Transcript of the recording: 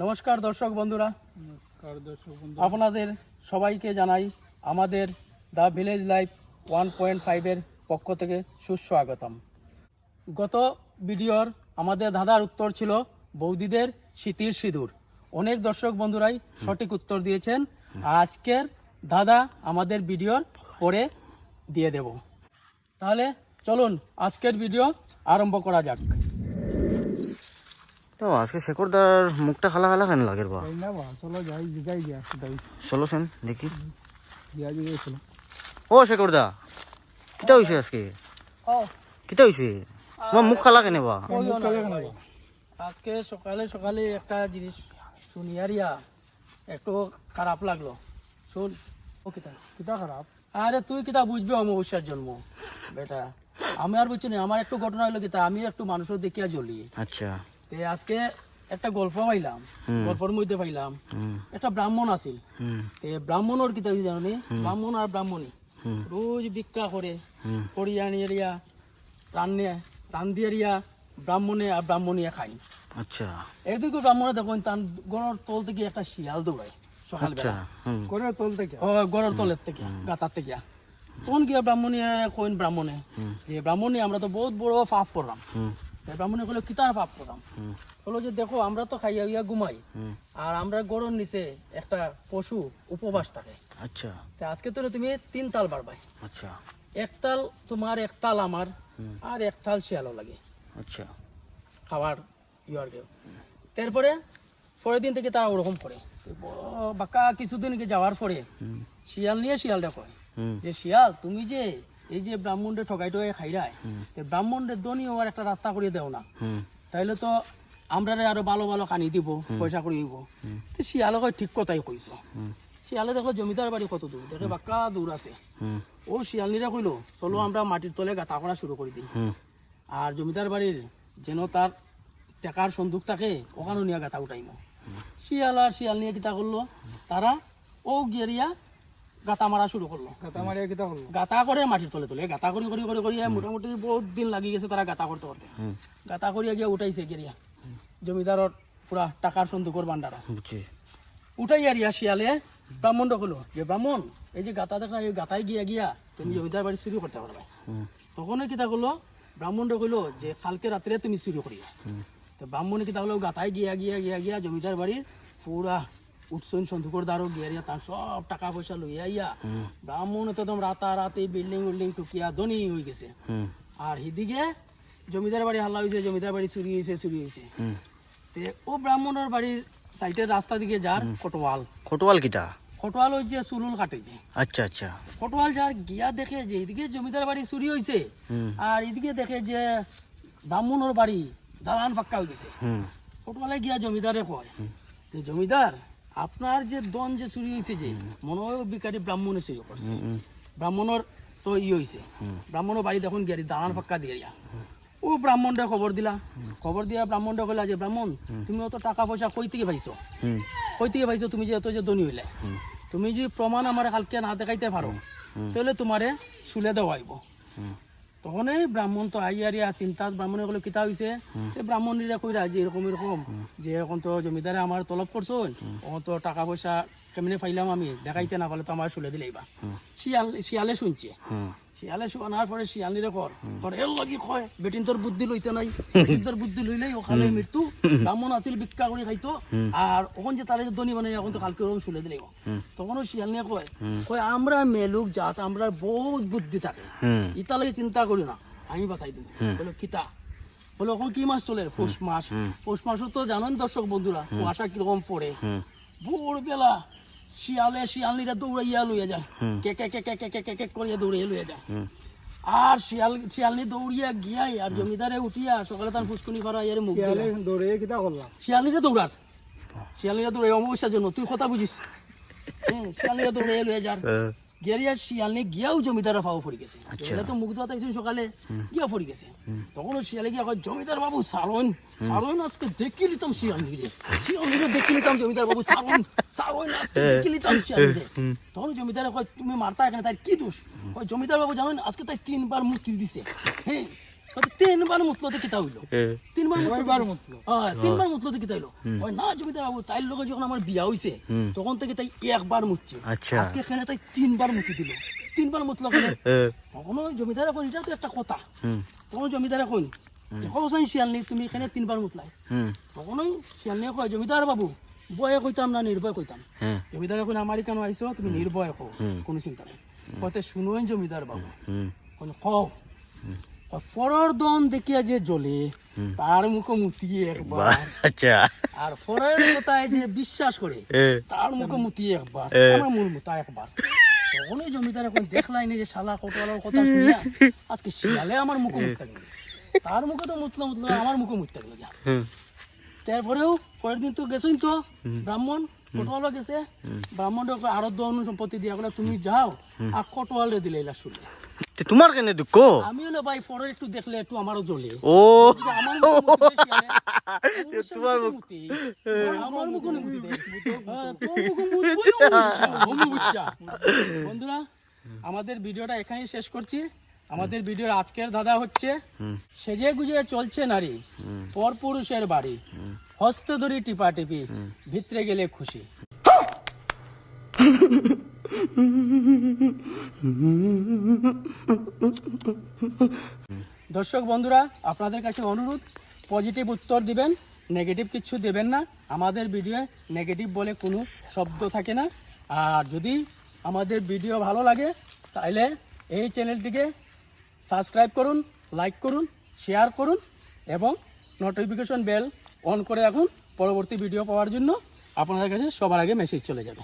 নমস্কার দর্শক বন্ধুরা, আপনাদের সবাইকে জানাই আমাদের দ্য ভিলেজ লাইফ 1.5-এর পক্ষ থেকে সুস্বাগতম। গত ভিডিওর আমাদের দাদার উত্তর ছিল বৌদিদের শীতির সিঁদুর। অনেক দর্শক বন্ধুরাই সঠিক উত্তর দিয়েছেন। আজকের দাদা আমাদের ভিডিওর পরে দিয়ে দেব। তাহলে চলুন আজকের ভিডিও আরম্ভ করা যাক। তো আজকে শেখরদার মুখটা খালা খালা কেন লাগে বা? চলো যাই জিগাই গিয়া চলো সেন দেখি। গিয়া জিগাই চলো। ও শেখরদা, কিটা হইছে আজকে? কিটা হইছে? তোমার মুখ খালা কেন বা? আজকে সকালে সকালে একটা জিনিস শুনি আর একটু খারাপ লাগলো। শুন। ও কিতা খারাপ? আরে তুই কিতা বুঝবি অমাবস্যার জন্ম বেটা। আমি আর বুঝছি না, আমার একটু ঘটনা হলো কিতা, আমি একটু মানুষের দেখিয়া জ্বলি। আচ্ছা। আজকে একটা গল্প পাইলাম, গল্পের মধ্যে পাইলাম একটা ব্রাহ্মণ আছিল। ব্রাহ্মণের কিতা জানি, ব্রাহ্মণ আর ব্রাহ্মণী রোজ ভিক্ষা করে করিয়া নিয়া রান্ধিয়া ব্রাহ্মণে আর ব্রাহ্মণিয়া খাই। আচ্ছা। একদিন করে ব্রাহ্মণে দেখুন তার গড়ের তল থেকে একটা শিয়াল দৌড়ায় সকালবেলা। গড়ের তল থেকে, গড়ের তলের থেকে, গাতার থেকে। তখন গিয়া ব্রাহ্মণিয়া কইন ব্রাহ্মণে যে ব্রাহ্মণী আমরা তো বহুত বড় পাপ করলাম। ব্রাহ্মণে কইলো কিতার পাপ করলাম? বলো যে দেখো আমরা তো খাইয়া ইয়া ঘুমাই, আর আমরা গড়ের নিচে একটা পশু উপবাস থাকে। আচ্ছা। আজকে তো তুমি 3 তাল বাড়বাই। আচ্ছা। এক তাল তোমার, এক তাল আমার, আর এক তাল শিয়ালও লাগে। আচ্ছা। খাবার ইয়ার কেউ। তারপরে পরের দিন থেকে তারা ওরকম করে বাক্কা কিছুদিন যাওয়ার পরে শিয়াল নিয়ে শিয়ালটা কয় যে শিয়াল তুমি যে এই যে ব্রাহ্মণরে ঠকাই টকাই খাইরায়, ব্রাহ্মণরে দনি হওয়ার একটা রাস্তা করে দেও না, তাইলে তো আমরা আরো ভালো ভালো কানি দিব, পয়সা করে দিব। শিয়ালে কয় ঠিক কথাই কইছ। শিয়ালে দেখো জমিদার বাড়ি কত দূর, দেখে বাক্কা দূর আছে। ও শিয়ালনিরা কইলো চলো আমরা মাটির তলে গাঁথা করা শুরু করে দিই, আর জমিদার বাড়ির যেন তার টাকার সন্দুক থাকে ওখানে নিয়ে গাঁথা উঠাইম। শিয়াল আর শিয়াল নিয়ে কিতা করলো, তারা ও গিয়া গাঁথা মারা শুরু করলো। গাঁথা করে মাটির তলে তলে গাঁথা করি করি করি করি মোটামুটি বহুত দিন লাগি গেছে তারা গাঁথা করতে করতে। গাঁথা করিয়া গিয়া উঠাইছে গিয়া জমিদারর পুরা টাকার সন্দুকর ভান্ডার উঠাই আর শিয়ালে ব্রাহ্মণ হলো যে ব্রাহ্মণ এই যে গাঁথা দেখা, এই গাঁথায় গিয়া গিয়া তুমি জমিদার বাড়ি চুরি করতে পারবে। তখনই কিতা করলো ব্রাহ্মণটা কইলো যে কালকে রাত্রে তুমি চুরি করিয়া। তো ব্রাহ্মণে কিতা হলো গাঁথায় গিয়া গিয়া গিয়া গিয়া জমিদার বাড়ির পুরা উৎসন সন্দুকর দ্বারও গিয়া তার সব টাকা পয়সা লইয়া ইয়া ব্রাহ্মণ তো একদম রাতারাতি বিল্ডিং উল্ডিং টুকিয়া ধনী হয়ে গেছে। আর এদিকে জমিদার বাড়ি হাল্লা হয়েছে, জমিদার বাড়ি চুরি হয়েছে চুরি হয়েছে। ও ব্রাহ্মণের বাড়ির সাইডের রাস্তা দিকে যার কটোয়াল। কটোয়াল কিটা? কটোয়াল ওই যে চুলুল কাটে যে। আচ্ছা আচ্ছা। কটোয়াল যার গিয়া দেখে যে এদিকে জমিদার বাড়ি চুরি হয়েছে, আর এদিকে দেখে যে ব্রাহ্মণের বাড়ি দালান পাক্কা হয়ে গেছে। কটোয়ালে গিয়া জমিদারে কয় যে জমিদার আপনার যে দন যে চুরি হয়েছে, যে মনে হয় বিকারি ব্রাহ্মণে চুরি করছে। ব্রাহ্মণের তো হয়েছে, ব্রাহ্মণের বাড়ি দেখুন গিয়া দালান পাক্কা দিয়ে ও ব্রাহ্মণটা খবর দিলা। খবর দিয়া ব্রাহ্মণটা কইলা যে ব্রাহ্মণ তুমি অত টাকা পয়সা কই থেকে পাইছো, কই থেকে পাইছো? তুমি যে এত যে ধনী হইলে, তুমি যদি প্রমাণ আমার কালকে না দেখাইতে পারো তাহলে তোমারে চুলে দেওয়া আইব। তখন এই ব্রাহ্মণ তো আইয়ারিয়া চিন্তা, ব্রাহ্মণে বলে কিতা হয়েছে? ব্রাহ্মণীরা কইরা যে এরকম এরকম যে এখন তো জমিদারে আমার তলব করছো, এখন তো টাকা পয়সা কেমনে পাইলাম আমি, দেখাইতে না পারলে তো আমার চুলে দিলেইবা। শিয়ালে শুনছে, শিয়ালে শোনার পরে শিয়ালিরে কর এর লাগি কয় বেটিন তোর বুদ্ধি লইতে নাই, বেটিন তোর বুদ্ধি লইলেই ওখানে মৃত্যু। ব্রাহ্মণ আছিল ভিক্ষা করে খাইতো, আর ওখান যে তারা ধনী মানে এখন তো কালকে ওরকম শুলে দিলেই। তখন ওই শিয়াল নিয়ে কয় আমরা মেলুক জাত, আমরা বহুত বুদ্ধি থাকে, ইতা লাগে চিন্তা করি না, আমি বাঁচাই দিব। বলো কিতা? বলো এখন কি মাস চলে? পৌষ মাস। পৌষ মাসও তো জানেন দর্শক বন্ধুরা কুয়াশা কিরকম পড়ে। ভোরবেলা শিয়ালে শিয়ালনিরা দৌড়াইয়া লইয়া যায়, কে কে কে কে কে কে কে করিয়া দৌড়িয়ে লইয়া যায়। আর শিয়ালনি দৌড়িয়া গিয়াই আর জমিদারে উঠিয়া সকালে তার ফুসকুনি করা এর মুখ দৌড়িয়ে কিতা করলাম। শিয়ালনিরা দৌড়ার, শিয়ালনিরা দৌড়াই অমাবস্যার জন্য, তুই কথা বুঝিস। শিয়ালনিরা দৌড়িয়ে লইয়া যার গিয়া শিয়ালনি গিয়াও জমিদার ফাও পড়ে গেছে। তো মুখ ধোয়া তাইছেন সকালে গিয়া পড়ে গেছে। তখন শিয়ালে গিয়া কয় জমিদার বাবু সারণ সারণ আজকে দেখি নিতাম শিয়ালনিরে, শিয়ালনিরে দেখি নিতাম জমিদার বাবু সারণ সারণ আজকে দেখি নিতাম শিয়ালনিরে। তখন জমিদার কয় তুমি মারতা এখানে তাই কি দোষ? কয় জমিদার বাবু জানেন আজকে তাই 3 বার মুক্তি দিছে। হ্যাঁ তিনবার মুতলো তো কিতা হইলো এ, তিনবার মুতলো তো কিতা হইলো কয় না জমিদার বাবু তাইর লগে যখন আমার বিয়া হইছে তখন থেকে তাই একবার মুতছে আচ্ছা আজকে এখানে তাই তিনবার মুতি দিল তিনবার মুতলো কেন এ, তখন ওই জমিদার এখন এটা তো একটা কথা হুম, তখন জমিদার এখন কবসাই শিয়াল নেই তুমি এখানে তিনবার মুতলাই হুম, তখন ওই শিয়াল নিয়ে কয় জমিদার বাবু বয়ে কইতাম না নির্ভয় কইতাম হ্যাঁ, জমিদার এখন আমার কেন আইসো তুমি নির্ভয় কো কোনো চিন্তা নেই কতে শুনোই জমিদার বাবু হুম, কও পরের দন দেখিয়া যে জ্বলে তার মুখে মুতিয়ে একবার বাহ, আচ্ছা আর পরের কথায় যে বিশ্বাস করে এ, তার মুখে মুতিয়ে একবার আমার মূল মুতা একবার তখন ওই জমিদার এখন দেখলাই নি যে শালা কটোয়ালার কথা শুনিয়া আজকে শিয়ালে আমার মুখে মুততে গেল তার মুখে তো মুতলো আমার মুখে মুততে গেল যা হুম, তারপরেও পরের দিন তো গেছই তো ব্রাহ্মণ কটোয়ালা গেছে ব্রাহ্মণ আরো দন সম্পত্তি দিয়া গেলে তুমি যাও আর কটোয়ালে দিলে এলা শুনে তে তোমার কেন দুঃখ আমি হলো ভাই পরের একটু দেখলে একটু আমারও জ্বলে ও যে আমার মুখে মুতিলে শিয়ালে, তোমার মুখ মুতি, আমার মুখে মুতি দে। হ্যাঁ, তোর মুখে মুতবই অবশ্যই, অবশ্যই। বন্ধুরা আমাদের ভিডিওটা এখানেই শেষ করছি আমাদের ভিডিওর আজকের ধাঁধা হচ্ছে সেজে গুজে চলছে নারী পর পুরুষের বাড়ি হস্ত ধরি টিপা টিপি ভিতরে গেলে খুশি দর্শক বন্ধুরা আপনাদের কাছে অনুরোধ পজিটিভ উত্তর দিবেন নেগেটিভ কিছু দেবেন না আমাদের ভিডিওয়ে নেগেটিভ বলে কোনো শব্দ থাকে না আর যদি আমাদের ভিডিও ভালো লাগে তাহলে এই চ্যানেলটিকে সাবস্ক্রাইব করুন লাইক করুন শেয়ার করুন এবং নোটিফিকেশন বেল অন করে রাখুন পরবর্তী ভিডিও পাওয়ার জন্য আপনাদের কাছে সবার আগে মেসেজ চলে যাবে